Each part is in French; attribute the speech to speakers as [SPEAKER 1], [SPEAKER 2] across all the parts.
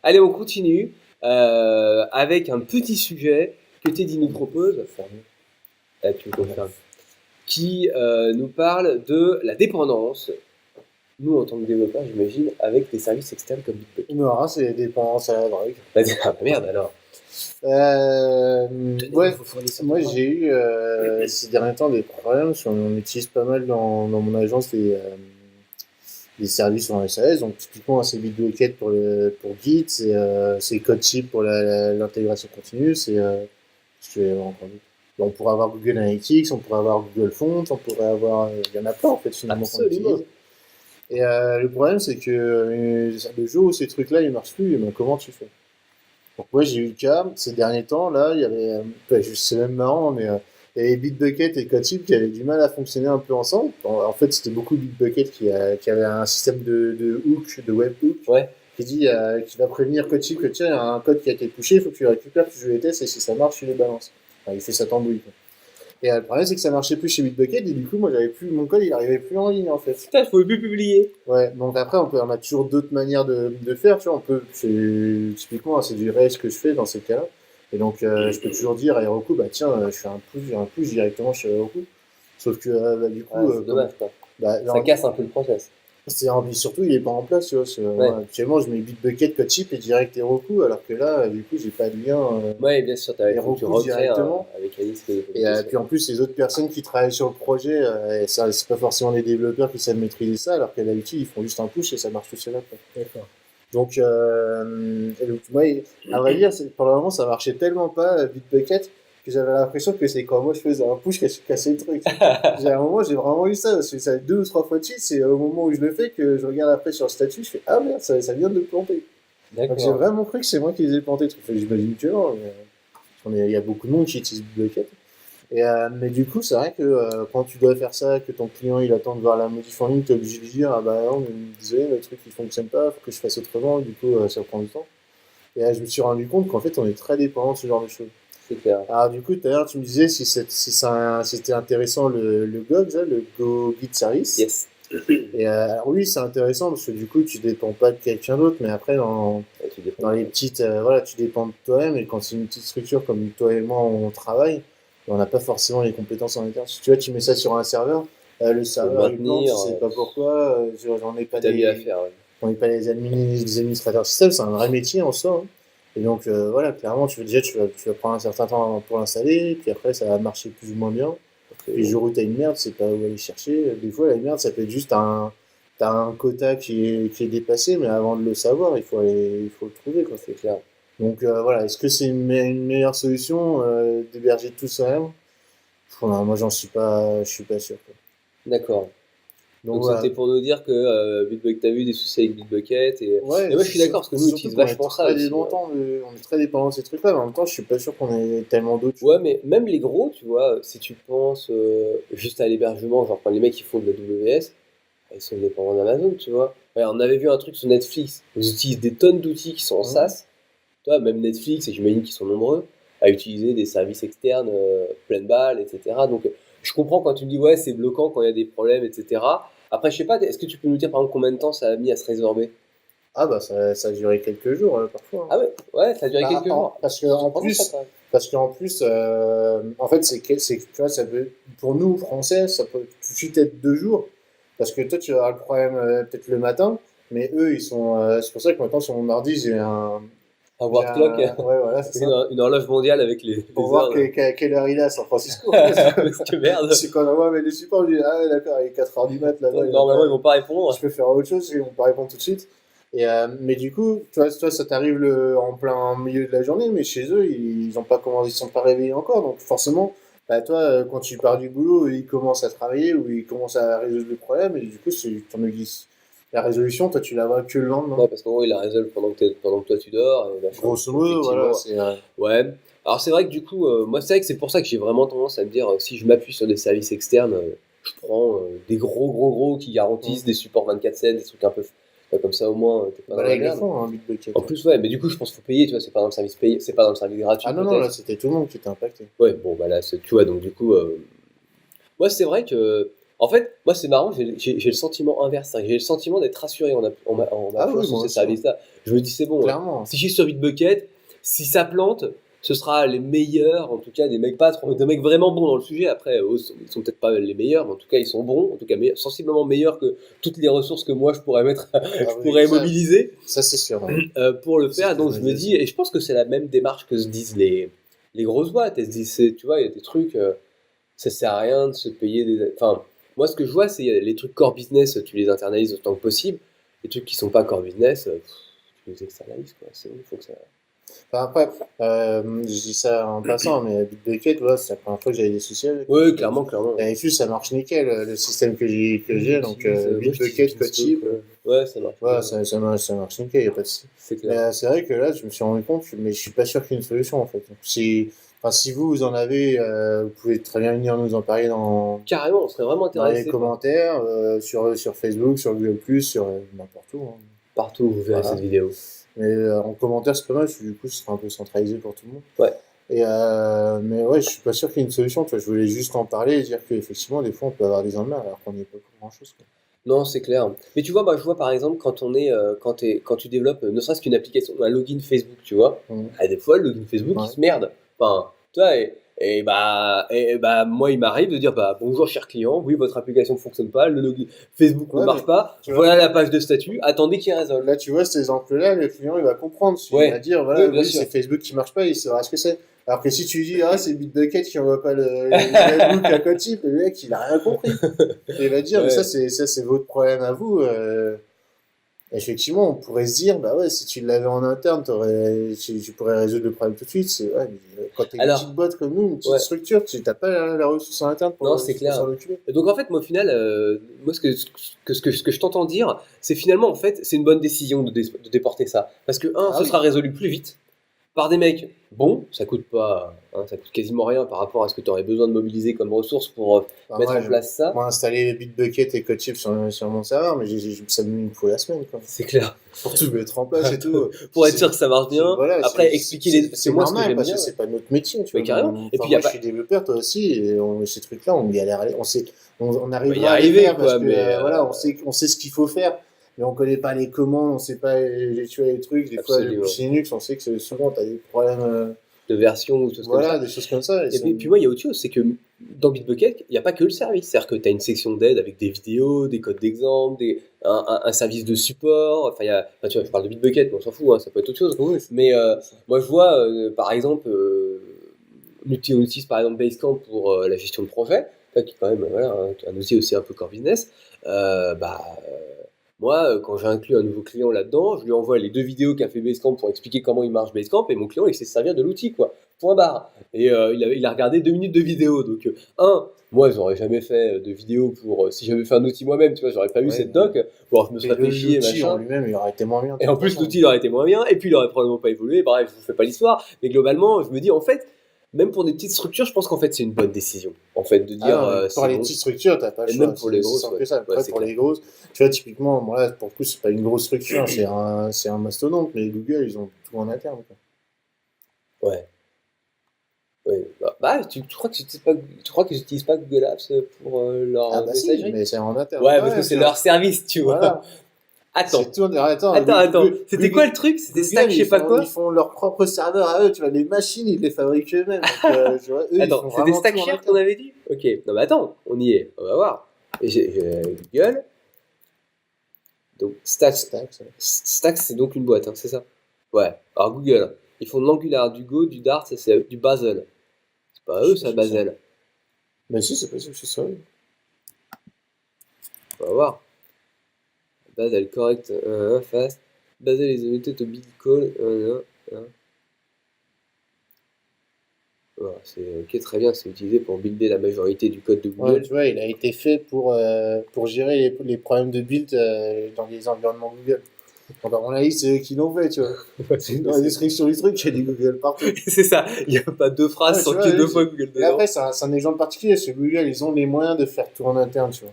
[SPEAKER 1] Allez, on continue avec un petit sujet que Teddy nous propose. Tu me confirmes. Qui nous parle de la dépendance. Nous, en tant que développeurs, j'imagine, avec des services externes comme Bitbucket.
[SPEAKER 2] Non, c'est les dépendances à la drogue.
[SPEAKER 1] Ah, merde alors.
[SPEAKER 2] Ouais, moi j'ai eu ces derniers temps des problèmes. On utilise pas mal dans mon agence des services en SAS. Donc typiquement, c'est Bitbucket pour Git, c'est CodeShip pour l'intégration continue. On pourrait avoir Google Analytics, on pourrait avoir Google Fonts, on pourrait avoir. Il y en a plein en fait finalement qu'on
[SPEAKER 1] Absolument.
[SPEAKER 2] utilise. Et le problème, c'est que le jour où ces trucs-là ils marchent plus, ben, comment tu fais? Donc moi j'ai eu le cas, ces derniers temps, là, il y avait, c'est même marrant, mais il y avait Bitbucket et CodeShip qui avaient du mal à fonctionner un peu ensemble. En fait, c'était beaucoup Bitbucket qui avait un système de hook, de webhook,
[SPEAKER 1] Ouais.
[SPEAKER 2] qui va prévenir CodeShip que tiens, il y a un code qui a été touché, il faut que tu le récupères, tu joues les tests, et si ça marche, tu les balances. Enfin, il fait sa tambouille, quoi. Et le problème, c'est que ça marchait plus chez Bitbucket, et du coup, moi, mon code, il arrivait plus en ligne, en fait.
[SPEAKER 1] Putain, je pouvais plus publier.
[SPEAKER 2] Ouais, donc après, on a toujours d'autres manières de faire, tu vois, typiquement, c'est du REST que je fais dans ces cas-là. Et donc, je peux toujours dire à Heroku, bah tiens, je fais un push directement chez Heroku. Sauf que, du coup,
[SPEAKER 1] C'est dommage, quoi.
[SPEAKER 2] bah,
[SPEAKER 1] Ça casse un peu le process.
[SPEAKER 2] surtout, il est pas en place, tu vois.
[SPEAKER 1] Ouais.
[SPEAKER 2] Actuellement, je mets Bitbucket, CodeShip et direct Heroku, alors que là, du coup, j'ai pas de lien
[SPEAKER 1] Ouais, bien sûr, il faut que tu
[SPEAKER 2] Heroku
[SPEAKER 1] recrées
[SPEAKER 2] directement.
[SPEAKER 1] avec Alice.
[SPEAKER 2] Et puis en plus, les autres personnes qui travaillent sur le projet, ça, c'est pas forcément les développeurs qui savent maîtriser ça, alors qu'à l'habitude, ils font juste un push et ça marche tout seul après.
[SPEAKER 1] D'accord.
[SPEAKER 2] Donc, moi, à vrai dire, pendant un moment, ça marchait tellement pas, Bitbucket, que j'avais l'impression que c'est quand moi je faisais un push que je cassais le truc. À un moment, j'ai vraiment eu ça, parce que ça 2 ou 3 fois de suite, c'est au moment où je le fais que je regarde après sur le statut, je fais ah merde, ça vient de planter. Donc j'ai
[SPEAKER 1] D'accord.
[SPEAKER 2] vraiment cru que c'est moi qui les ai plantés. J'imagine que non, mais il y a beaucoup de monde qui utilise Bitbucket. Mais du coup, c'est vrai que quand tu dois faire ça, que ton client il attend de voir la modif en ligne, tu es obligé de lui dire ah bah non, mais désolé, le truc il fonctionne pas, faut que je fasse autrement, du coup ça prend du temps. Et là, je me suis rendu compte qu'en fait on est très dépendant de ce genre de choses.
[SPEAKER 1] C'est clair.
[SPEAKER 2] Alors du coup, tout à l'heure tu me disais c'était intéressant le GOG, là, le Go Git Service.
[SPEAKER 1] Yes.
[SPEAKER 2] Et alors oui, c'est intéressant parce que du coup tu dépends pas de quelqu'un d'autre, mais après
[SPEAKER 1] Ouais, tu dépends.
[SPEAKER 2] dans les petites, voilà, tu dépends de toi-même et quand c'est une petite structure comme toi et moi on travaille, on n'a pas forcément les compétences en interne. Si tu vois, tu mets ça sur un serveur, le serveur il plante,
[SPEAKER 1] maintenir,
[SPEAKER 2] tu sais pas pourquoi, j'en ai pas
[SPEAKER 1] t'as mieux à faire. Ouais.
[SPEAKER 2] j'en ai pas les administrateurs système, c'est un vrai métier en soi, hein. Et donc voilà, clairement, tu vas prendre un certain temps pour l'installer, puis après ça va marcher plus ou moins bien. Et le jour où t'as une merde, c'est pas où aller chercher. Des fois, la merde, ça peut être juste t'as un quota qui est dépassé, mais avant de le savoir, il faut le trouver, quoi.
[SPEAKER 1] C'est clair.
[SPEAKER 2] Donc voilà, est-ce que c'est une meilleure solution d'héberger tout ça même? Non, moi, je suis pas sûr, quoi.
[SPEAKER 1] D'accord.
[SPEAKER 2] Donc
[SPEAKER 1] Donc
[SPEAKER 2] voilà.
[SPEAKER 1] c'était pour nous dire que Bitbucket, t'as vu des soucis avec Bitbucket
[SPEAKER 2] Ouais,
[SPEAKER 1] et moi je suis d'accord parce que nous on
[SPEAKER 2] surtout
[SPEAKER 1] utilise
[SPEAKER 2] qu'on est
[SPEAKER 1] vachement ça
[SPEAKER 2] très
[SPEAKER 1] aussi.
[SPEAKER 2] on est très dépendant de ces trucs-là, mais en même temps, je suis pas sûr qu'on ait tellement d'autres.
[SPEAKER 1] Ouais, mais même les gros, tu vois, si tu penses juste à l'hébergement, genre quand les mecs qui font de la WS, ils sont dépendants d'Amazon, tu vois. Ouais, on avait vu un truc sur Netflix, ils utilisent des tonnes d'outils qui sont en
[SPEAKER 2] Hein.
[SPEAKER 1] SaaS, tu vois, même Netflix, et j'imagine qu'ils sont nombreux, à utiliser des services externes pleine balle, etc. Donc je comprends quand tu me dis, ouais, c'est bloquant quand il y a des problèmes, etc. Après, je sais pas, est-ce que tu peux nous dire par exemple combien de temps ça a mis à se résorber?
[SPEAKER 2] Ah bah ça a duré quelques jours parfois, hein.
[SPEAKER 1] Ah ouais, ouais, ça a duré quelques jours.
[SPEAKER 2] Parce que
[SPEAKER 1] C'est
[SPEAKER 2] en
[SPEAKER 1] surprenant ça
[SPEAKER 2] plus,
[SPEAKER 1] quand même.
[SPEAKER 2] en fait, tu vois, ça peut, pour nous Français, ça peut tout de suite être 2 jours, parce que toi tu vas avoir le problème peut-être le matin, mais eux c'est pour ça que maintenant sur mon ordi
[SPEAKER 1] Un world clock,
[SPEAKER 2] ouais voilà c'est
[SPEAKER 1] c'est
[SPEAKER 2] ça,
[SPEAKER 1] une horloge mondiale avec
[SPEAKER 2] pour
[SPEAKER 1] les
[SPEAKER 2] voir
[SPEAKER 1] heures.
[SPEAKER 2] quelle heure il est à San Francisco.
[SPEAKER 1] Parce que merde.
[SPEAKER 2] C'est quand on envoie les supports, je dis ah ouais, d'accord, il est 4 heures du mat là-bas,
[SPEAKER 1] Normalement, ils vont pas
[SPEAKER 2] je
[SPEAKER 1] répondre.
[SPEAKER 2] peux faire autre chose, ils vont pas répondre tout de suite. Mais du coup, toi, ça t'arrive en plein milieu de la journée, mais chez eux, ils ont pas commencé, ils sont pas réveillés encore. Donc forcément, bah, toi, quand tu pars du boulot, ils commencent à travailler ou ils commencent à résoudre le problème, et du coup, la résolution, toi, tu la vois que le lendemain.
[SPEAKER 1] Ouais, parce qu'en gros, il la résolve pendant que toi tu dors. Et machin.
[SPEAKER 2] Grosso
[SPEAKER 1] Donc,
[SPEAKER 2] modo, voilà,
[SPEAKER 1] effectivement. Ouais. Alors, c'est vrai que du coup, moi, c'est vrai que c'est pour ça que j'ai vraiment tendance à me dire, si je m'appuie sur des services externes, je prends des gros qui garantissent des supports 24/7, des trucs un peu comme ça, au moins, t'es pas
[SPEAKER 2] Bah
[SPEAKER 1] dans
[SPEAKER 2] là,
[SPEAKER 1] la
[SPEAKER 2] ils le
[SPEAKER 1] merde.
[SPEAKER 2] font, hein, Bitbucket.
[SPEAKER 1] En plus, ouais, mais du coup, je pense qu'il faut payer, tu vois, c'est pas dans le service payé, c'est pas dans le service gratuit,
[SPEAKER 2] Ah non, non, là,
[SPEAKER 1] peut-être.
[SPEAKER 2] c'était tout le monde qui était impacté.
[SPEAKER 1] Ouais, bon, bah là, tu vois, donc du coup, moi, c'est vrai que. En fait, moi, c'est marrant, j'ai le sentiment inverse. J'ai le sentiment d'être rassuré en
[SPEAKER 2] Ah
[SPEAKER 1] appuyant
[SPEAKER 2] oui,
[SPEAKER 1] sur
[SPEAKER 2] moi
[SPEAKER 1] ces
[SPEAKER 2] aussi.
[SPEAKER 1] services-là. Je me dis, c'est bon.
[SPEAKER 2] Clairement.
[SPEAKER 1] Si je suis sur Bitbucket, si ça plante, ce sera les meilleurs, en tout cas, des mecs des mecs vraiment bons dans le sujet. Après, eux, ils sont peut-être pas les meilleurs, mais en tout cas, ils sont bons, en tout cas, sensiblement meilleurs que toutes les ressources que moi je pourrais mettre, je
[SPEAKER 2] Ah oui,
[SPEAKER 1] pourrais
[SPEAKER 2] ça-
[SPEAKER 1] mobiliser
[SPEAKER 2] Ça, c'est sûr. Ouais.
[SPEAKER 1] pour le
[SPEAKER 2] C'est
[SPEAKER 1] faire.
[SPEAKER 2] ce que
[SPEAKER 1] Donc
[SPEAKER 2] je
[SPEAKER 1] je
[SPEAKER 2] me
[SPEAKER 1] me
[SPEAKER 2] disais
[SPEAKER 1] dis, et je pense que c'est la même démarche que se disent les grosses boîtes. Elles se disent, tu vois, il y a des trucs, ça sert à rien de se payer des. Enfin, moi, ce que je vois, c'est les trucs core business, tu les internalises autant que possible. Les trucs qui sont pas core business, tu les externalises, quoi. C'est bon, il faut que ça.
[SPEAKER 2] Enfin, après, je dis ça en passant, mais Bitbucket, voilà, c'est la première fois que j'avais des soucis avec.
[SPEAKER 1] Oui, clairement, clairement.
[SPEAKER 2] Et dessus, ça marche nickel, le système que j'ai. Donc,
[SPEAKER 1] Moi, je
[SPEAKER 2] Bitbucket,
[SPEAKER 1] t'utilise
[SPEAKER 2] Codeship,
[SPEAKER 1] Ouais, ça marche.
[SPEAKER 2] voilà, ça marche nickel, il a pas de souci.
[SPEAKER 1] C'est
[SPEAKER 2] Mais
[SPEAKER 1] clair.
[SPEAKER 2] c'est vrai que là, je me suis rendu compte, mais je suis pas sûr qu'il y ait une solution, en fait. Si vous en avez, vous pouvez très bien venir nous en parler
[SPEAKER 1] Carrément, on serait vraiment
[SPEAKER 2] dans les
[SPEAKER 1] intéressé.
[SPEAKER 2] commentaires, sur Facebook, sur Google+, sur n'importe où. Hein.
[SPEAKER 1] Partout où vous verrez
[SPEAKER 2] Voilà.
[SPEAKER 1] cette vidéo.
[SPEAKER 2] Mais en commentaire, c'est pas mal, parce que du coup, ce sera un peu centralisé pour tout le monde.
[SPEAKER 1] Ouais.
[SPEAKER 2] Mais ouais, je suis pas sûr qu'il y ait une solution. Tu vois, je voulais juste en parler et dire qu'effectivement, des fois, on peut avoir des ennuis alors qu'on n'y est pas pour grand-chose. Quoi.
[SPEAKER 1] Non, c'est clair. Mais tu vois, moi, je vois par exemple quand tu développes, ne serait-ce qu'une application, un login Facebook, tu vois,
[SPEAKER 2] Mhm.
[SPEAKER 1] des fois, le login Facebook,
[SPEAKER 2] Ouais.
[SPEAKER 1] il se merde. Enfin, tu vois, moi, il m'arrive de dire, bonjour, cher client, oui, votre application ne fonctionne pas, le login Facebook ne
[SPEAKER 2] Ouais,
[SPEAKER 1] marche
[SPEAKER 2] mais
[SPEAKER 1] pas,
[SPEAKER 2] tu vois,
[SPEAKER 1] voilà la page de statut, attendez qu'il résolve.
[SPEAKER 2] là, tu vois, cet exemple-là, le client, il va comprendre. Il
[SPEAKER 1] Ouais.
[SPEAKER 2] va dire, voilà,
[SPEAKER 1] Oui, bien
[SPEAKER 2] oui,
[SPEAKER 1] sûr.
[SPEAKER 2] c'est Facebook qui marche pas, il saura ce que c'est. Alors que si tu lui dis, ah, c'est Bitbucket qui envoie pas le Facebook à Codeship, le mec, il a rien compris. Et il va dire, mais
[SPEAKER 1] Ouais.
[SPEAKER 2] ça, c'est votre problème à vous. Effectivement, on pourrait se dire, bah ouais, si tu l'avais en interne, tu pourrais résoudre le problème tout de suite. Ouais, mais quand t'es une
[SPEAKER 1] Alors,
[SPEAKER 2] petite boîte comme nous, une petite
[SPEAKER 1] ouais.
[SPEAKER 2] structure, tu n'as pas la ressource en interne
[SPEAKER 1] Non, c'est clair.
[SPEAKER 2] s'en occuper.
[SPEAKER 1] Donc en fait, moi au final, moi ce que je t'entends dire, c'est finalement en fait, c'est une bonne décision de déporter ça. Parce que
[SPEAKER 2] Ah
[SPEAKER 1] ce
[SPEAKER 2] oui.
[SPEAKER 1] sera résolu plus vite par des mecs bons, ça coûte pas, ça coûte quasiment rien par rapport à ce que tu aurais besoin de mobiliser comme ressources pour
[SPEAKER 2] Bah,
[SPEAKER 1] mettre
[SPEAKER 2] moi,
[SPEAKER 1] en place ça.
[SPEAKER 2] moi, installer Bitbucket et Codeship sur mon serveur, mais ça me faut la semaine, quoi.
[SPEAKER 1] C'est clair.
[SPEAKER 2] Pour tout mettre en place et tout.
[SPEAKER 1] Pour être sûr que ça marche bien.
[SPEAKER 2] Voilà,
[SPEAKER 1] Après, expliquer les. Parce que
[SPEAKER 2] c'est
[SPEAKER 1] moi, ce que
[SPEAKER 2] normal,
[SPEAKER 1] j'aime
[SPEAKER 2] parce
[SPEAKER 1] bien.
[SPEAKER 2] que c'est pas notre métier, tu
[SPEAKER 1] Mais
[SPEAKER 2] vois.
[SPEAKER 1] carrément. Et puis, il y
[SPEAKER 2] moi,
[SPEAKER 1] a
[SPEAKER 2] je
[SPEAKER 1] pas.
[SPEAKER 2] suis développeur, toi aussi, et ces trucs-là, on galère. On
[SPEAKER 1] y
[SPEAKER 2] arrivera à les
[SPEAKER 1] arriver,
[SPEAKER 2] faire
[SPEAKER 1] quoi,
[SPEAKER 2] parce que,
[SPEAKER 1] mais,
[SPEAKER 2] voilà, on sait ce qu'il faut faire, mais on connaît pas les commandes, on sait pas tu vois, les trucs. Des fois,
[SPEAKER 1] Absolument.
[SPEAKER 2] chez Linux, on sait que souvent, t'as des problèmes,
[SPEAKER 1] De version ou choses comme
[SPEAKER 2] voilà,
[SPEAKER 1] ça.
[SPEAKER 2] des choses comme ça.
[SPEAKER 1] Et puis moi, il y a autre chose, c'est que dans Bitbucket, il n'y a pas que le service. C'est-à-dire que tu as une section d'aide avec des vidéos, des codes d'exemple, un service de support. Enfin, tu vois, je parle de Bitbucket, mais on s'en fout, hein, ça peut être autre chose.
[SPEAKER 2] Oui,
[SPEAKER 1] Mais moi, je vois, par exemple, on utilise par exemple Basecamp pour la gestion de projet, qui est quand même voilà, un outil aussi un peu core business. Moi, quand j'ai inclus un nouveau client là-dedans, je lui envoie les 2 vidéos qu'a fait Basecamp pour expliquer comment il marche Basecamp, et mon client, il sait se servir de l'outil, quoi. Point barre. Et il a regardé 2 minutes de vidéo. Donc, moi, j'aurais jamais fait de vidéo pour. Si j'avais fait un outil moi-même, tu vois, j'aurais pas eu
[SPEAKER 2] Ouais,
[SPEAKER 1] cette
[SPEAKER 2] ouais.
[SPEAKER 1] doc. Bon, je me serais fait chier,
[SPEAKER 2] L'outil en
[SPEAKER 1] machin.
[SPEAKER 2] lui-même, il aurait été moins bien.
[SPEAKER 1] Et en plus, l'outil, il aurait été moins bien, et puis il aurait probablement pas évolué. Bref, je vous fais pas l'histoire. Mais globalement, je me dis, en fait, même pour des petites structures, je pense qu'en fait, c'est une bonne décision. En fait, de dire.
[SPEAKER 2] Pour les petites structures, t'as pas le
[SPEAKER 1] Et
[SPEAKER 2] choix.
[SPEAKER 1] même pour les grosses,
[SPEAKER 2] c'est simple
[SPEAKER 1] ouais.
[SPEAKER 2] que ça. Après,
[SPEAKER 1] Ouais, c'est
[SPEAKER 2] pour
[SPEAKER 1] clair.
[SPEAKER 2] les grosses, tu vois, typiquement, moi, là, pour le coup, c'est pas une grosse structure, c'est un mastodonte, mais Google, ils ont tout en interne. Quoi.
[SPEAKER 1] Ouais. Ouais. Tu crois que j'utilise pas Google Apps pour leur
[SPEAKER 2] Ah bah si,
[SPEAKER 1] messagerie?
[SPEAKER 2] mais c'est en interne.
[SPEAKER 1] Ouais, parce que c'est leur service, tu vois.
[SPEAKER 2] Voilà.
[SPEAKER 1] Attends.
[SPEAKER 2] C'est tout. Attends.
[SPEAKER 1] Attends. C'était quoi le truc? C'était
[SPEAKER 2] Google,
[SPEAKER 1] Stack, je sais pas quoi?
[SPEAKER 2] Ils font leur propre serveur à eux, tu vois, les machines, ils les fabriquent eux-mêmes. Donc, tu vois, eux, ils
[SPEAKER 1] Attends,
[SPEAKER 2] font
[SPEAKER 1] c'était
[SPEAKER 2] vraiment
[SPEAKER 1] Stack
[SPEAKER 2] tout en
[SPEAKER 1] Share
[SPEAKER 2] interne.
[SPEAKER 1] qu'on avait dit? Ok. Non, mais attends, on y est. On va voir. Et j'ai Google. Donc, Stack, c'est donc une boîte, hein, c'est ça? Ouais. Alors, Google, ils font de l'Angular, du Go, du Dart, c'est du Bazel. C'est pas eux, ça, Bazel.
[SPEAKER 2] Mais si, c'est possible que ce soit eux.
[SPEAKER 1] On va voir. Bazel, correct, fast. Bazel is limited to big call. Voilà, c'est ok, très bien, c'est utilisé pour builder la majorité du code de Google.
[SPEAKER 2] Ouais, tu vois, il a été fait pour gérer les problèmes de build dans les environnements Google. Donc, à mon avis, c'est eux qui l'ont fait, tu vois. Dans la description du truc, il y a des Google partout.
[SPEAKER 1] C'est ça, il n'y a pas 2 phrases sans qu'il y ait 2 fois Google
[SPEAKER 2] Et
[SPEAKER 1] dedans.
[SPEAKER 2] après, c'est un exemple particulier, parce que Google, ils ont les moyens de faire tout en interne, tu vois.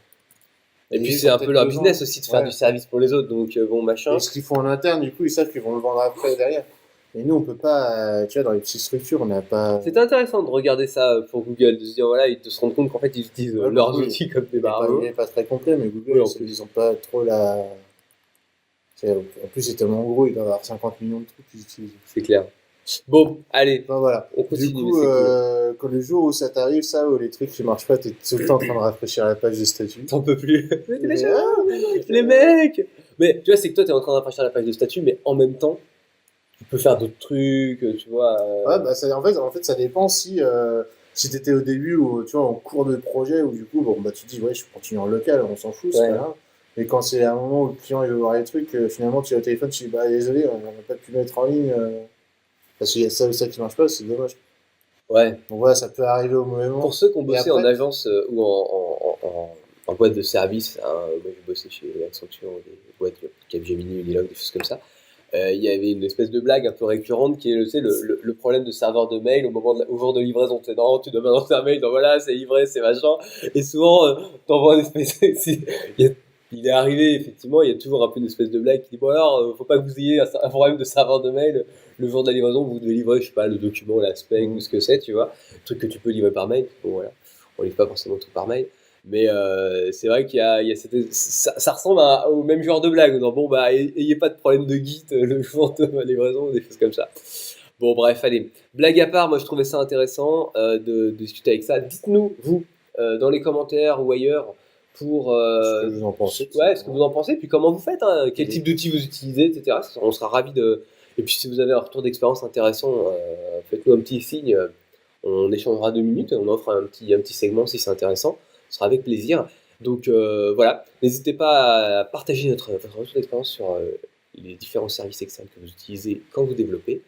[SPEAKER 1] Et puis c'est un peu leur business aussi de faire
[SPEAKER 2] ouais.
[SPEAKER 1] du service pour les autres, donc bon, machin.
[SPEAKER 2] Et ce qu'ils font en interne, du coup, ils savent qu'ils vont le vendre après derrière. Et nous, on peut pas, tu vois, dans les petites structures, on n'a pas.
[SPEAKER 1] C'est intéressant de regarder ça pour Google, de se dire voilà, ils te se rendent compte qu'en fait ils utilisent
[SPEAKER 2] Ouais,
[SPEAKER 1] leurs
[SPEAKER 2] Google,
[SPEAKER 1] outils comme des
[SPEAKER 2] il
[SPEAKER 1] barreaux.
[SPEAKER 2] est pas très complet, mais
[SPEAKER 1] Oui,
[SPEAKER 2] Google,
[SPEAKER 1] en plus.
[SPEAKER 2] ils ont pas trop la. En plus, c'est tellement gros, il doit y avoir 50 millions de trucs qu'ils utilisent.
[SPEAKER 1] C'est clair. Bon, allez,
[SPEAKER 2] Enfin, voilà.
[SPEAKER 1] on
[SPEAKER 2] Du
[SPEAKER 1] continue, mais
[SPEAKER 2] coup,
[SPEAKER 1] c'est cool.
[SPEAKER 2] quand le jour où ça t'arrive, ça, où les trucs qui marchent pas, t'es tout le temps en train de rafraîchir la page de statut.
[SPEAKER 1] T'en peux plus. Mais
[SPEAKER 2] Tu
[SPEAKER 1] les
[SPEAKER 2] fais,
[SPEAKER 1] gens, les mecs. Mais tu vois, c'est que toi, t'es en train d'afficher la page de statut, mais en même temps, tu peux faire d'autres trucs, tu vois.
[SPEAKER 2] Ouais, bah, en fait, ça dépend si t'étais au début ou, tu vois, en cours de projet, où du coup, bon, bah, tu te dis, ouais, je continue en local, on s'en fout, c'est pas
[SPEAKER 1] Ouais.
[SPEAKER 2] grave. Mais quand c'est un moment où le client, il veut voir les trucs, finalement, tu es au téléphone, tu dis, bah, désolé, on n'a pas pu mettre en ligne, parce qu'il y a ça ou ça qui marche pas, c'est dommage.
[SPEAKER 1] Ouais.
[SPEAKER 2] Donc voilà, ça peut arriver au mauvais
[SPEAKER 1] Pour
[SPEAKER 2] moment.
[SPEAKER 1] ceux qui ont
[SPEAKER 2] Et
[SPEAKER 1] bossé en
[SPEAKER 2] après,
[SPEAKER 1] agence ou en boîte de service, hein, moi j'ai bossé chez Accenture, des boîtes Capgemini, Unilog, des choses comme ça. Il y avait une espèce de blague un peu récurrente qui est tu sais, le problème de serveur de mail au jour de livraison. Tu sais, non, tu dois balancer un mail, donc voilà, c'est livré, c'est machin. Et souvent, t'envoies une espèce. Il, y a- il est arrivé, effectivement, il y a toujours un peu une espèce de blague qui dit bon, alors, faut pas que vous ayez un problème de serveur de mail. Le jour de la livraison, vous devez livrer, je sais pas, le document, la spec ou ce que c'est, tu vois. Le truc que tu peux livrer par mail. Bon, voilà. On livre pas forcément tout par mail. Mais c'est vrai qu'il y a ça ressemble au même genre de blague. Non, bon, bah, ayez pas de problème de Git le jour de ma livraison, des choses comme ça. Bon, bref, allez. Blague à part, moi je trouvais ça intéressant de discuter avec ça. Dites-nous, vous, dans les commentaires ou ailleurs, pour.
[SPEAKER 2] ce que vous en pensez, tout
[SPEAKER 1] Ouais, ce que vous
[SPEAKER 2] simplement.
[SPEAKER 1] en pensez, puis comment vous faites, hein, quel
[SPEAKER 2] Et-
[SPEAKER 1] type d'outils vous utilisez, etc. On sera ravis de. Et puis si vous avez un retour d'expérience intéressant, faites-nous un petit signe. On échangera 2 minutes et on offre un petit segment si c'est intéressant. Ce sera avec plaisir. Donc voilà, n'hésitez pas à partager votre retour d'expérience sur les différents services externes que vous utilisez quand vous développez.